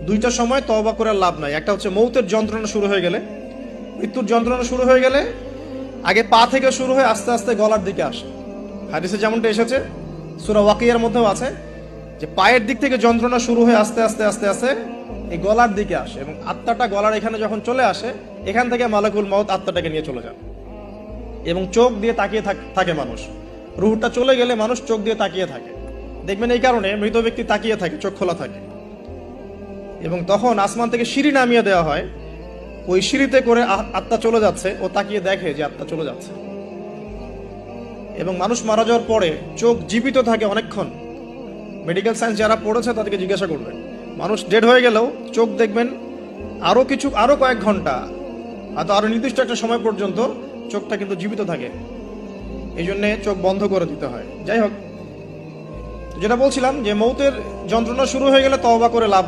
দুইটা সময় তওবা করে লাভ নাই। একটা হচ্ছে মৌতের যন্ত্রণা শুরু হয়ে গেলে, মৃত্যুর যন্ত্রণা শুরু হয়ে গেলে আগে পা থেকে শুরু হয়ে আস্তে আস্তে গলার দিকে আসে। হাদিসে যেমনটা এসেছে, সূরা ওয়াকিয়ার মধ্যেও আছে যে পায়ের দিক থেকে যন্ত্রণা শুরু হয়ে আস্তে আস্তে আস্তে আস্তে এই গলার দিকে আসে, এবং আত্মাটা গলার এখানে যখন চলে আসে, এখান থেকে মালাকুল মউত আত্মাটাকে নিয়ে চলে যান। এবং চোখ দিয়ে তাকিয়ে থাকে মানুষ। রুহটা চলে গেলে মানুষ চোখ দিয়ে তাকিয়ে থাকে, দেখবেন এই কারণে মৃত ব্যক্তি তাকিয়ে থাকে, চোখ খোলা থাকে। এবং তখন আসমান থেকে সিঁড়ি নামিয়ে দেওয়া হয়, ওই সিঁড়িতে করে আত্মা চলে যাচ্ছে, ও তাকিয়ে দেখে যে আত্মা চলে যাচ্ছে। এবং মানুষ মারা যাওয়ার পরে চোখ জীবিত থাকে অনেকক্ষণ। মেডিকেল সায়েন্স যারা পড়েছে তাদেরকে জিজ্ঞাসা করবেন, মানুষ ডেড হয়ে গেলেও চোখ দেখবেন আরো কয়েক ঘন্টা, হয়তো আরো নির্দিষ্ট একটা সময় পর্যন্ত চোখটা কিন্তু জীবিত থাকে। এই জন্যে চোখ বন্ধ করে দিতে হয়। যাই হোক, যেটা বলছিলাম যে মৌতের যন্ত্রণা শুরু হয়ে গেলে তওবা করে লাভ